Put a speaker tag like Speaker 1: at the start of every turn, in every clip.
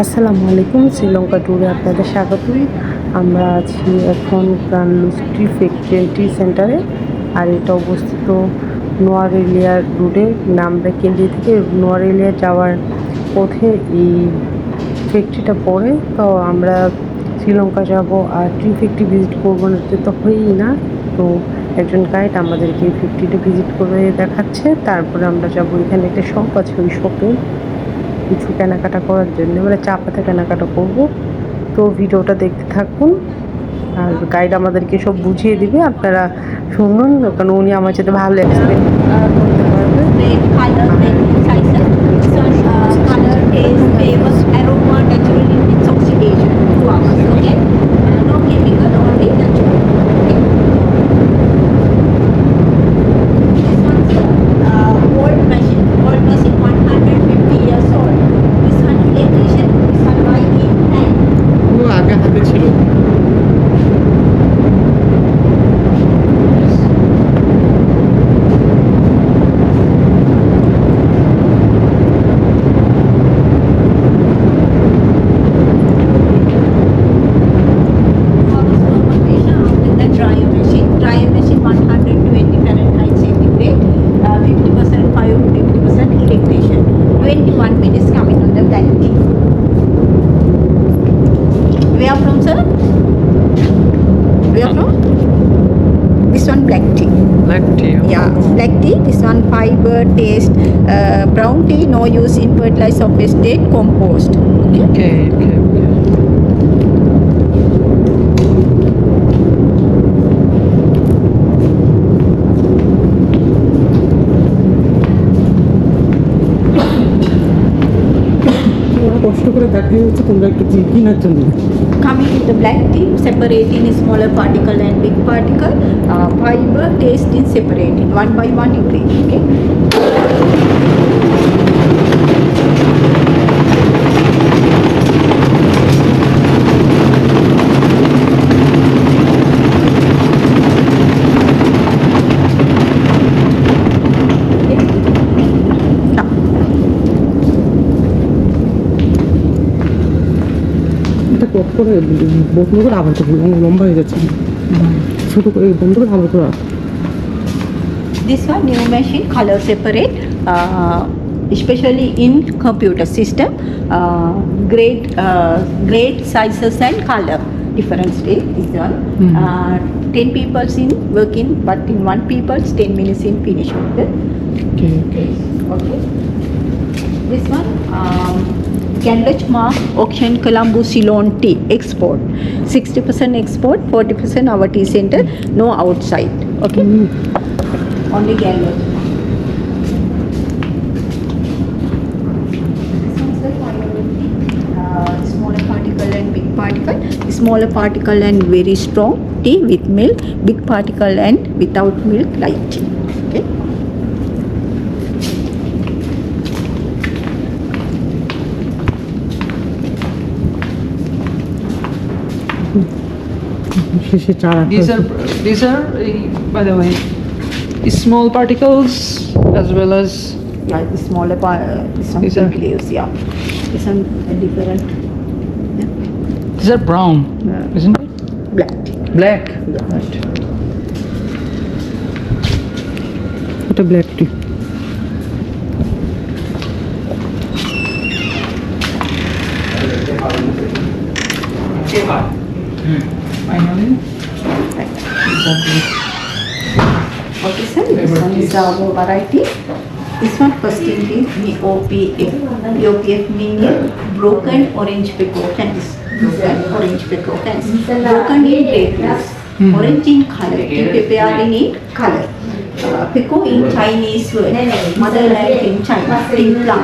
Speaker 1: আসসালামু আলাইকুম, শ্রীলঙ্কা ট্যুরে আপনাদের স্বাগতম। আমরা আছি এখন প্রাণলুস টি ফ্যাক্টরি টি সেন্টারে, আর এটা অবস্থিত নোয়ারেলিয়া রোডে। আমরা কেন্দ্রি থেকে নোয়ারেলিয়া যাওয়ার পথে এই ফ্যাক্টরিটা পড়ে। তো আমরা শ্রীলঙ্কা যাব আর টি ফ্যাক্টরি ভিজিট করবো না তো হয়ই না। তো একজন গাইড আমাদেরকে এই ফ্যাক্টরিটা ভিজিট করে দেখাচ্ছে, তারপরে আমরা যাব। এখানে একটা শপ আছে, ওই শপে কিছু কেনাকাটা করার জন্য মানে চা পাতা কেনাকাটা করব। তো ভিডিওটা দেখতে থাকুন, আর গাইড আমাদেরকে সব বুঝিয়ে দিবে, আপনারা শুনুন, কারণ উনি আমার সাথে ভালো এক্সপ্লেন করতে পারবে।
Speaker 2: আগে হাতে ছিল।
Speaker 3: Dryer machine 120 Fahrenheit centigrade, 50% fire, 50% electrician. 21 minutes coming on the black tea. Where from, sir? Where from? This one black tea.
Speaker 2: Black tea.
Speaker 3: Yeah, black tea. This one fiber taste. Brown tea no use in fertilizer of estate compost.
Speaker 2: Okay. কষ্ট করে দেখাই হচ্ছে তোমরা একটু কেনার জন্য।
Speaker 3: Coming to the black tea, separating smaller particle and big particle. Fiber taste in separating one by one you take. Okay.
Speaker 2: এটা কত করে বন্ধ করে আবার করবো, লম্বা হয়ে যাচ্ছে। ছোটো করে বন্ধ করে আবার করে।
Speaker 3: This one new machine color separate, especially in computer system, grade sizes and color different state is one. 10 people in working, but in one people 10 minutes in finish of the. Okay. This one Ganlachma auction Colombo Ceylon tea export, 60% export, 40% our tea center, no outside. Okay. Only Ganlach. Smaller particle and big particle. Smaller particle and very strong tea with milk. Big particle and without milk light tea. Okay.
Speaker 2: শেষে চা রাখা
Speaker 4: These are by the way, small particles as well as
Speaker 3: Yeah, the smaller part, this one
Speaker 4: These are-
Speaker 3: big leaves, yeah. This one different
Speaker 4: these are brown, isn't it?
Speaker 3: black tea.
Speaker 4: Black.
Speaker 3: Yeah.
Speaker 4: Right.
Speaker 2: এটা black T.
Speaker 4: Finally.
Speaker 3: Okay, sir. This one is our variety. This one first thing is BOPF. BOPF meaning broken orange pecans. Broken orange pecans. Broken in grapes. Orange in color. Prepared in color. Peco in Chinese word. Motherland in China. In plum.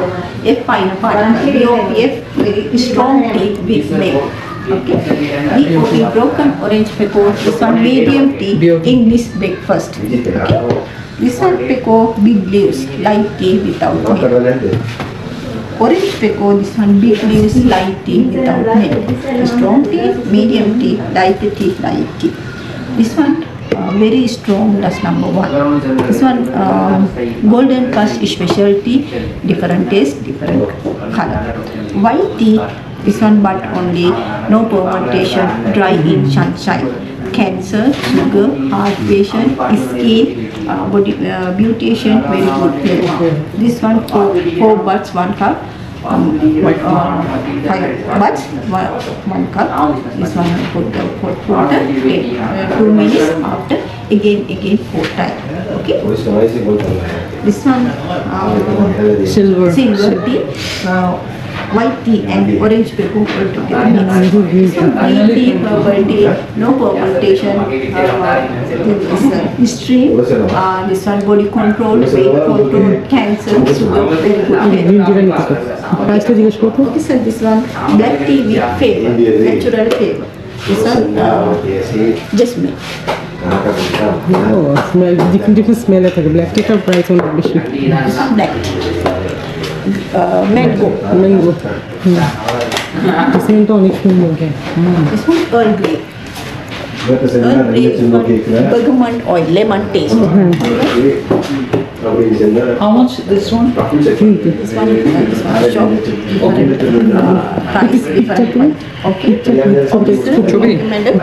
Speaker 3: F fine part. BOPF very strong tea with milk. Okay. BOP broken orange peco. This one medium tea. English breakfast. Okay. This one peco big leaves. Light tea without milk. Orange peco. This one big leaves. Light tea without milk. Strong tea. Medium tea. Light tea. Light tea. This one very strong, that's number one. This one golden crush specialty, different taste, different color. White tea This one but only, no fermentation, dry in sunshine. Cancer, sugar, heart patient, skin, body beautification, very good flavor. This one four buds, 1 cup. 5 buds, 1 cup. This one put the hot water, 2 minutes after, again 4 times. Okay. This one
Speaker 4: Silver.
Speaker 3: silver tea, white tea and orange pepper all together mixed. Green tea, purple tea, no fermentation, history, this one body control, weight control, cancer, sugar, very good.
Speaker 2: Green টিটা নিতে চাই প্রাইসটা জিজ্ঞেস করতো
Speaker 3: Okay, sir, this one black tea with flavor, natural flavor. This one jasmine.
Speaker 2: ও smell different স্মেলে থাকে black টিটার price অনেক বেশি
Speaker 3: This one black tea. Mango.
Speaker 2: Mango সেন্টটা অনেক সুন্দর
Speaker 3: This one Earl Grey. Earl Grey is one bergamot oil, lemon taste.
Speaker 4: How much this one?
Speaker 3: This one shop. Price different. Okay.
Speaker 4: Chobi.
Speaker 3: Madam.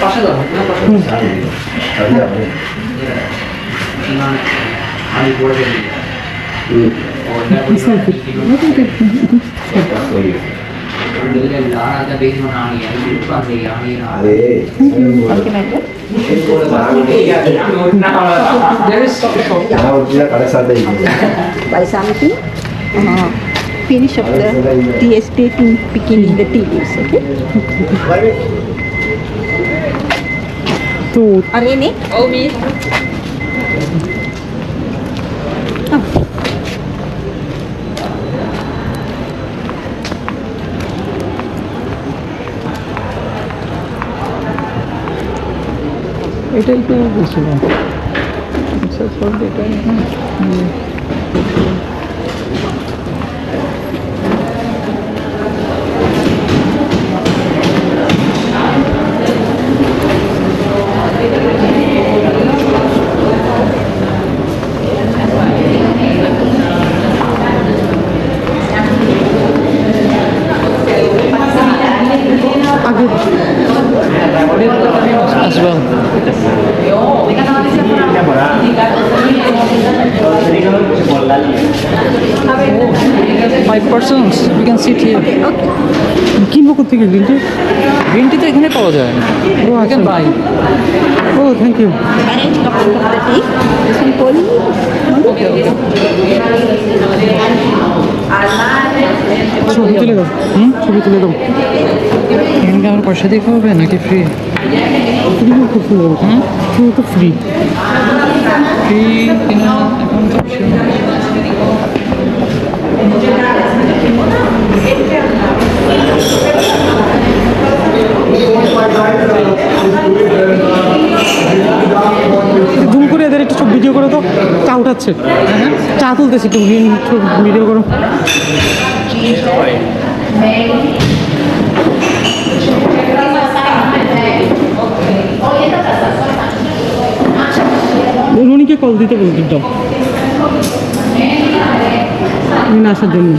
Speaker 4: পাশে দাও
Speaker 3: Okay, madam.
Speaker 4: There is shop.
Speaker 3: Buy something. Finish up the tea estate in picking in the tea leaves. Okay.
Speaker 2: তো
Speaker 3: Are you in?
Speaker 4: All me.
Speaker 2: এটাই তো বলছিলাম
Speaker 4: এটাই
Speaker 2: আগে
Speaker 4: as well. 5 persons. We can sit here.
Speaker 2: কিনবো কোথেকে green tea
Speaker 4: green tea তো এখানে পাওয়া যায় না।
Speaker 2: ও
Speaker 4: You can
Speaker 2: আচ্ছা
Speaker 4: buy.
Speaker 2: ও thank you
Speaker 3: Arrange couple of the tea. This one cold.
Speaker 4: Okay, okay.
Speaker 2: ছবি তুলে দাও ছবি তুলে দাও
Speaker 4: এখানে কি আমার পয়সা দিতে হবে নাকি ফ্রি?
Speaker 2: ফ্রি খুব সুন্দর ফ্রি তো ফ্রি
Speaker 4: ফ্রি কিনা এখন তো
Speaker 2: জুম করে এদের একটু সব ভিডিও করো তো চা উঠাচ্ছে চা তুলতেছি একটু ভিডিও করো রনিকে কল দিতে বলতে দাও আসার জন্য